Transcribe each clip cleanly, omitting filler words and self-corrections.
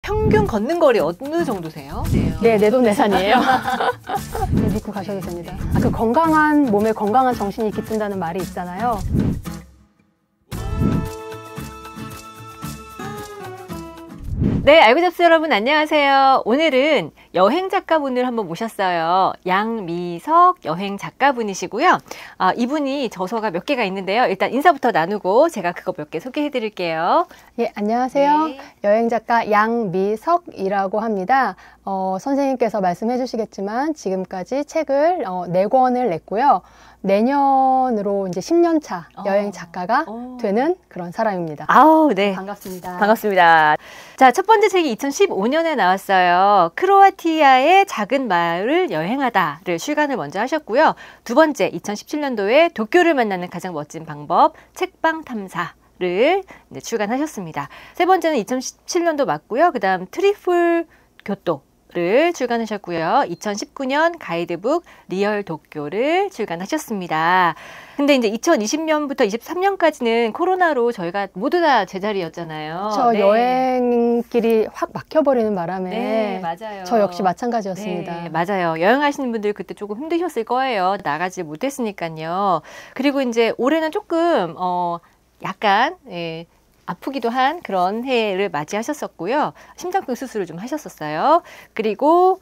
평균 걷는 거리 어느 정도세요? 네, 내돈내산이에요. 네, 믿고 가셔도 됩니다. 그 건강한 몸에 건강한 정신이 깃든다는 말이 있잖아요. 네, 알고 잡스 여러분 안녕하세요. 오늘은 여행 작가분을 한번 모셨어요. 양미석 여행 작가분이시고요. 이분이 저서가 몇 개가 있는데요. 일단 인사부터 나누고 제가 그거 몇 개 소개해 드릴게요. 예, 안녕하세요. 네. 여행 작가 양미석이라고 합니다. 선생님께서 말씀해 주시겠지만 지금까지 책을 4권을 냈고요. 내년으로 이제 10년 차 여행 작가가 되는 그런 사람입니다. 아우, 네. 반갑습니다. 반갑습니다. 자, 첫 번째 책이 2015년에 나왔어요. 크로아티아의 작은 마을을 여행하다를 출간을 먼저 하셨고요. 두 번째, 2017년도에 도쿄를 만나는 가장 멋진 방법, 책방 탐사를 출간하셨습니다. 세 번째는 2017년도 맞고요. 그 다음 트리플 교토 를 출간하셨고요. 2019년 가이드북 리얼 도쿄를 출간하셨습니다. 근데 이제 2020년부터 23년까지는 코로나로 저희가 모두 다 제자리였잖아요. 저 네. 여행길이 확 막혀버리는 바람에 네, 맞아요. 저 역시 마찬가지였습니다. 네, 맞아요. 여행하시는 분들 그때 조금 힘드셨을 거예요. 나가지 못했으니까요. 그리고 이제 올해는 조금 약간 아프기도 한 그런 해를 맞이하셨었고요. 심장병 수술을 좀 하셨었어요. 그리고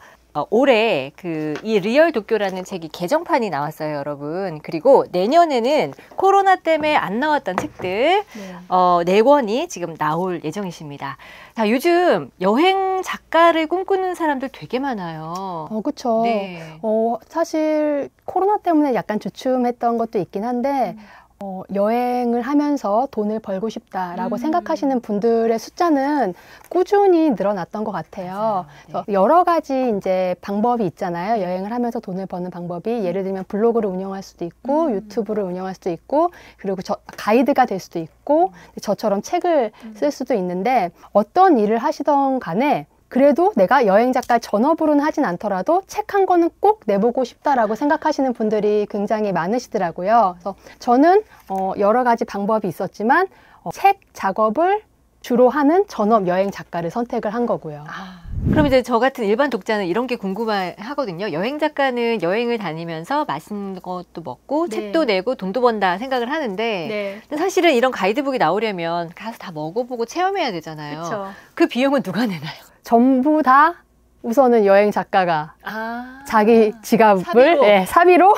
올해 이 리얼 도쿄라는 책이 개정판이 나왔어요, 여러분. 그리고 내년에는 코로나 때문에 안 나왔던 책들 4권이 지금 나올 예정이십니다. 자, 요즘 여행 작가를 꿈꾸는 사람들 되게 많아요. 그렇죠. 네. 사실 코로나 때문에 약간 주춤했던 것도 있긴 한데 여행을 하면서 돈을 벌고 싶다라고 생각하시는 분들의 숫자는 꾸준히 늘어났던 것 같아요. 네. 여러 가지 이제 방법이 있잖아요. 여행을 하면서 돈을 버는 방법이 예를 들면 블로그를 운영할 수도 있고 유튜브를 운영할 수도 있고 그리고 가이드가 될 수도 있고 저처럼 책을 쓸 수도 있는데 어떤 일을 하시던 간에 그래도 내가 여행 작가 전업으로는 하진 않더라도 책 한 권은 꼭 내보고 싶다라고 생각하시는 분들이 굉장히 많으시더라고요. 그래서 저는 여러 가지 방법이 있었지만 책 작업을 주로 하는 전업 여행 작가를 선택을 한 거고요. 그럼 이제 저 같은 일반 독자는 이런 게 궁금하거든요. 여행 작가는 여행을 다니면서 맛있는 것도 먹고 책도 내고 돈도 번다 생각을 하는데 근데 사실은 이런 가이드북이 나오려면 가서 다 먹어보고 체험해야 되잖아요. 그쵸. 그 비용은 누가 내나요? 전부 다 우선은 여행 작가가 자기 지갑을 사비로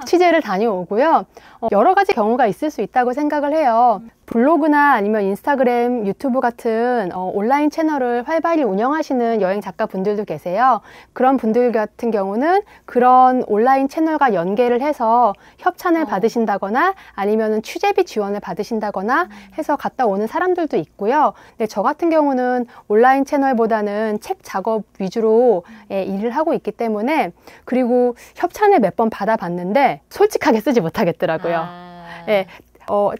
취재를 다녀오고요. 여러 가지 경우가 있을 수 있다고 생각을 해요. 블로그나 아니면 인스타그램, 유튜브 같은 온라인 채널을 활발히 운영하시는 여행 작가 분들도 계세요. 그런 분들 같은 경우는 그런 온라인 채널과 연계를 해서 협찬을 받으신다거나 아니면 취재비 지원을 받으신다거나 해서 갔다 오는 사람들도 있고요. 근데 저 같은 경우는 온라인 채널보다는 책 작업 위주로 일을 하고 있기 때문에 그리고 협찬을 몇 번 받아봤는데 솔직하게 쓰지 못하겠더라고요.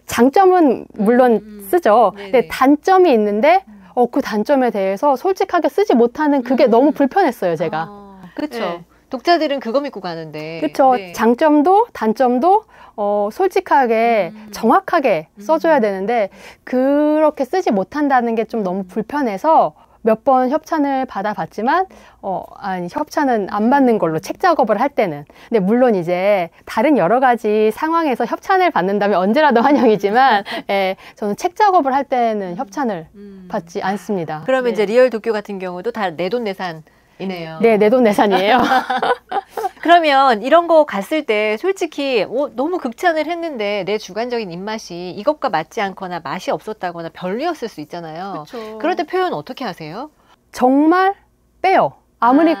장점은 물론 쓰죠. 근데 단점이 있는데 그 단점에 대해서 솔직하게 쓰지 못하는 그게 너무 불편했어요, 제가. 그렇죠. 독자들은 그거 믿고 가는데. 그렇죠. 장점도 단점도 솔직하게 정확하게 써줘야 되는데 그렇게 쓰지 못한다는 게 좀 너무 불편해서 몇 번 협찬을 받아봤지만 협찬은 안 받는 걸로 책 작업을 할 때는. 근데 물론 이제 다른 여러 가지 상황에서 협찬을 받는다면 언제라도 환영이지만 저는 책 작업을 할 때는 협찬을 받지 않습니다. 그러면 이제 리얼 도쿄 같은 경우도 다 내돈내산이네요. 네, 내돈내산이에요. 그러면 이런 거 갔을 때 솔직히 너무 극찬을 했는데 내 주관적인 입맛이 이것과 맞지 않거나 맛이 없었다거나 별로였을 수 있잖아요. 그쵸. 그럴 때 표현 어떻게 하세요? 정말 빼요. 아무리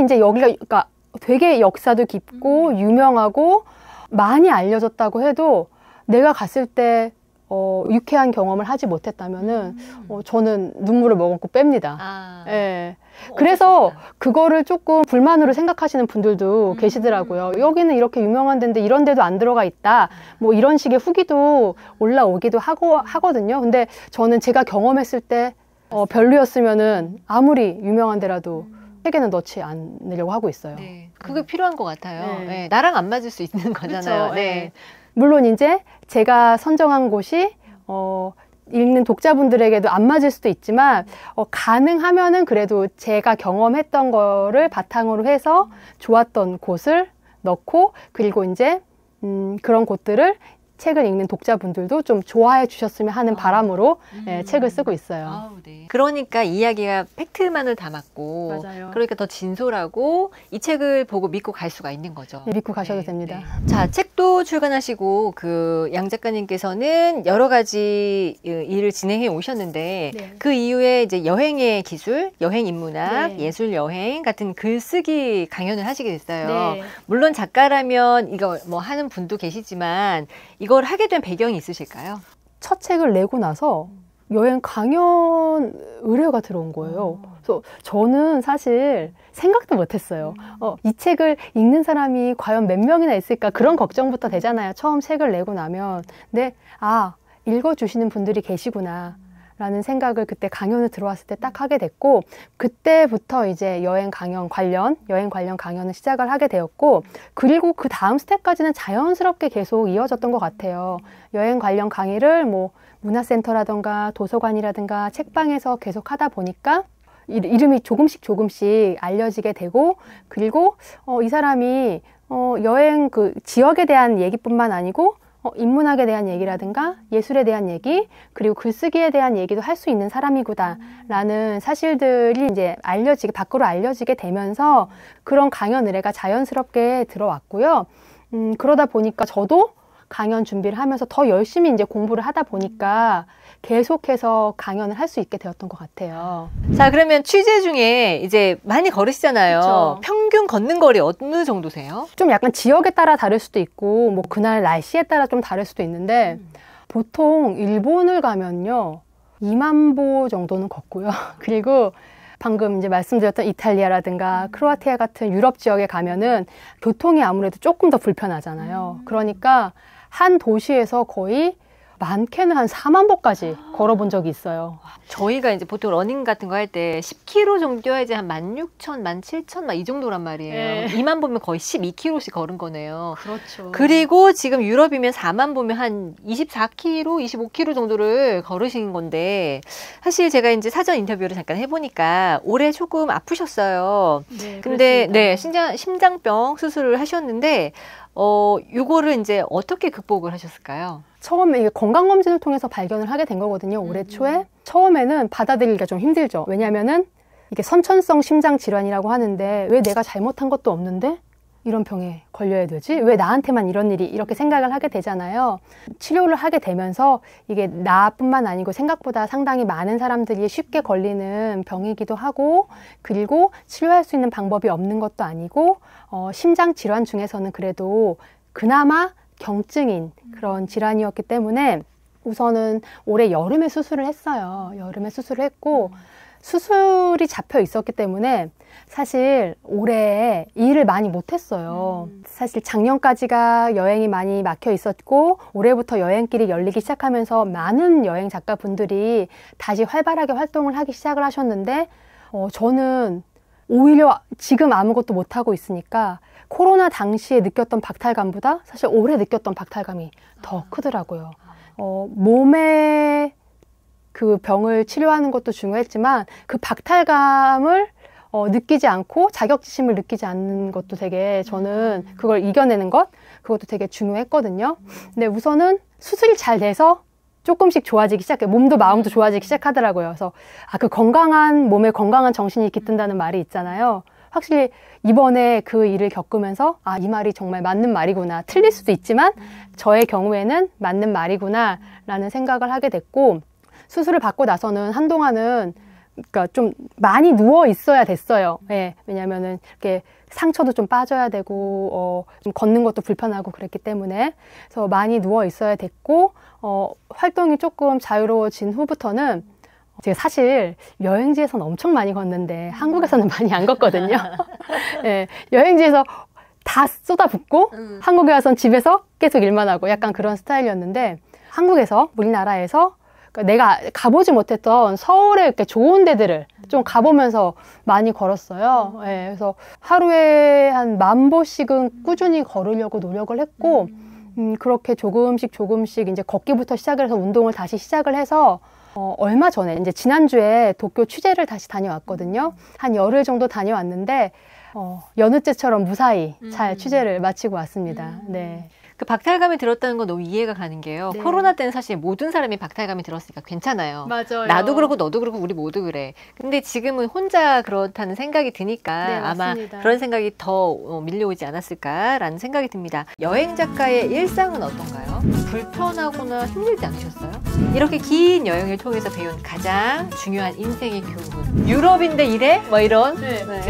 이제 여기가 되게 역사도 깊고 유명하고 많이 알려졌다고 해도 내가 갔을 때 유쾌한 경험을 하지 못했다면은 저는 눈물을 머금고 뺍니다. 그래서 그거를 조금 불만으로 생각하시는 분들도 계시더라고요. 여기는 이렇게 유명한 데인데 이런 데도 안 들어가 있다. 뭐 이런 식의 후기도 올라오기도 하거든요. 근데 저는 제가 경험했을 때 별로였으면은 아무리 유명한 데라도 책에는 넣지 않으려고 하고 있어요. 그게 필요한 것 같아요. 나랑 안 맞을 수 있는 거잖아요. 물론 이제 제가 선정한 곳이 읽는 독자분들에게도 안 맞을 수도 있지만 가능하면은 그래도 제가 경험했던 거를 바탕으로 해서 좋았던 곳을 넣고 그리고 이제 그런 곳들을 책을 읽는 독자분들도 좀 좋아해 주셨으면 하는 바람으로 책을 쓰고 있어요. 네. 그러니까 이야기가 팩트만을 담았고 맞아요. 그러니까 더 진솔하고 이 책을 보고 믿고 갈 수가 있는 거죠. 네, 믿고 가셔도 됩니다. 네. 자, 책도 출간하시고 그 양 작가님께서는 여러 가지 일을 진행해 오셨는데 네. 그 이후에 이제 여행의 기술, 여행 인문학, 네. 예술 여행 같은 글쓰기 강연을 하시게 됐어요. 네. 물론 작가라면 이거 뭐 하는 분도 계시지만 이걸 하게 된 배경이 있으실까요? 첫 책을 내고 나서 여행 강연 의뢰가 들어온 거예요. 그래서 저는 사실 생각도 못했어요. 이 책을 읽는 사람이 과연 몇 명이나 있을까 그런 걱정부터 되잖아요. 처음 책을 내고 나면. 근데 읽어주시는 분들이 계시구나 라는 생각을 그때 강연을 들어왔을 때 딱 하게 됐고 그때부터 이제 여행 관련 강연을 시작을 하게 되었고 그리고 그 다음 스텝까지는 자연스럽게 계속 이어졌던 것 같아요. 여행 관련 강의를 뭐 문화센터라든가 도서관이라든가 책방에서 계속 하다 보니까 이름이 조금씩 알려지게 되고 그리고 이 사람이 여행 그 지역에 대한 얘기뿐만 아니고 인문학에 대한 얘기라든가 예술에 대한 얘기 그리고 글쓰기에 대한 얘기도 할 수 있는 사람이구나 라는 사실들이 이제 밖으로 알려지게 되면서 그런 강연 의뢰가 자연스럽게 들어왔고요. 그러다 보니까 저도 강연 준비를 하면서 더 열심히 이제 공부를 하다 보니까 계속해서 강연을 할 수 있게 되었던 것 같아요. 자, 그러면 취재 중에 이제 많이 걸으시잖아요. 그쵸. 평균 걷는 거리 어느 정도세요? 좀 약간 지역에 따라 다를 수도 있고 뭐 그날 날씨에 따라 좀 다를 수도 있는데 보통 일본을 가면요 2만 보 정도는 걷고요. 그리고 방금 이제 말씀드렸던 이탈리아라든가 크로아티아 같은 유럽 지역에 가면은 교통이 아무래도 조금 더 불편하잖아요. 그러니까 한 도시에서 거의 많게는 한 4만 보까지 걸어본 적이 있어요. 저희가 이제 보통 러닝 같은 거 할 때 10km 정도 뛰어야지 한 16,000, 17,000 막 이 정도란 말이에요. 네. 2만 보면 거의 12km씩 걸은 거네요. 그렇죠. 그리고 지금 유럽이면 4만 보면 한 24km, 25km 정도를 걸으신 건데 사실 제가 이제 사전 인터뷰를 잠깐 해보니까 올해 조금 아프셨어요. 네, 근데 그렇습니다. 네, 심장병 수술을 하셨는데 요거를 이제 어떻게 극복을 하셨을까요? 처음에 이게 건강검진을 통해서 발견을 하게 된 거거든요. 올해 초에. 처음에는 받아들이기가 좀 힘들죠. 왜냐면은 이게 선천성 심장 질환이라고 하는데 왜 내가 잘못한 것도 없는데 이런 병에 걸려야 되지? 왜 나한테만 이런 일이 이렇게 생각을 하게 되잖아요. 치료를 하게 되면서 이게 나뿐만 아니고 생각보다 상당히 많은 사람들이 쉽게 걸리는 병이기도 하고 그리고 치료할 수 있는 방법이 없는 것도 아니고 심장 질환 중에서는 그래도 그나마 경증인 그런 질환이었기 때문에 우선은 올해 여름에 수술을 했어요. 여름에 수술을 했고 수술이 잡혀 있었기 때문에 사실 올해 일을 많이 못했어요. 사실 작년까지가 여행이 많이 막혀 있었고 올해부터 여행길이 열리기 시작하면서 많은 여행 작가분들이 다시 활발하게 활동을 하기 시작을 하셨는데 저는 오히려 지금 아무것도 못하고 있으니까 코로나 당시에 느꼈던 박탈감보다 사실 올해 느꼈던 박탈감이 더 크더라고요. 몸에 그 병을 치료하는 것도 중요했지만 그 박탈감을 느끼지 않고 자격지심을 느끼지 않는 것도 되게 저는 그걸 이겨내는 그것도 되게 중요했거든요. 근데 우선은 수술이 잘 돼서 조금씩 좋아지기 시작해요. 몸도 마음도 좋아지기 시작하더라고요. 그래서 그 건강한 몸에 건강한 정신이 깃든다는 말이 있잖아요. 확실히 이번에 그 일을 겪으면서 이 말이 정말 맞는 말이구나. 틀릴 수도 있지만 저의 경우에는 맞는 말이구나 라는 생각을 하게 됐고 수술을 받고 나서는 한동안은 그러니까 좀 많이 누워 있어야 됐어요. 예, 왜냐면은 이렇게 상처도 좀 빠져야 되고 좀 걷는 것도 불편하고 그랬기 때문에 그래서 많이 누워 있어야 됐고 활동이 조금 자유로워진 후부터는 제가 사실 여행지에서는 엄청 많이 걷는데 한국에서는 많이 안 걷거든요. 예, 여행지에서 다 쏟아붓고 한국에 와서는 집에서 계속 일만 하고 약간 그런 스타일이었는데 한국에서 우리나라에서 내가 가보지 못했던 서울의 이렇게 좋은 데들을 좀 가보면서 많이 걸었어요. 예, 그래서 하루에 한 10,000보씩은 꾸준히 걸으려고 노력을 했고 그렇게 조금씩 이제 걷기부터 시작을 해서 운동을 다시 시작을 해서 얼마 전에 이제 지난주에 도쿄 취재를 다시 다녀왔거든요. 한 열흘 정도 다녀왔는데 여느 때처럼 무사히 잘 취재를 마치고 왔습니다. 네. 그 박탈감이 들었다는 건 너무 이해가 가는 게요. 네. 코로나 때는 사실 모든 사람이 박탈감이 들었으니까 괜찮아요. 맞아요. 나도 그렇고 너도 그렇고 우리 모두 그래. 근데 지금은 혼자 그렇다는 생각이 드니까 네, 아마 맞습니다. 그런 생각이 더 밀려오지 않았을까라는 생각이 듭니다. 여행 작가의 일상은 어떤가요? 불편하거나 힘들지 않으셨어요? 이렇게 긴 여행을 통해서 배운 가장 중요한 인생의 교훈. 유럽인데 이래? 뭐 이런. 네. 네.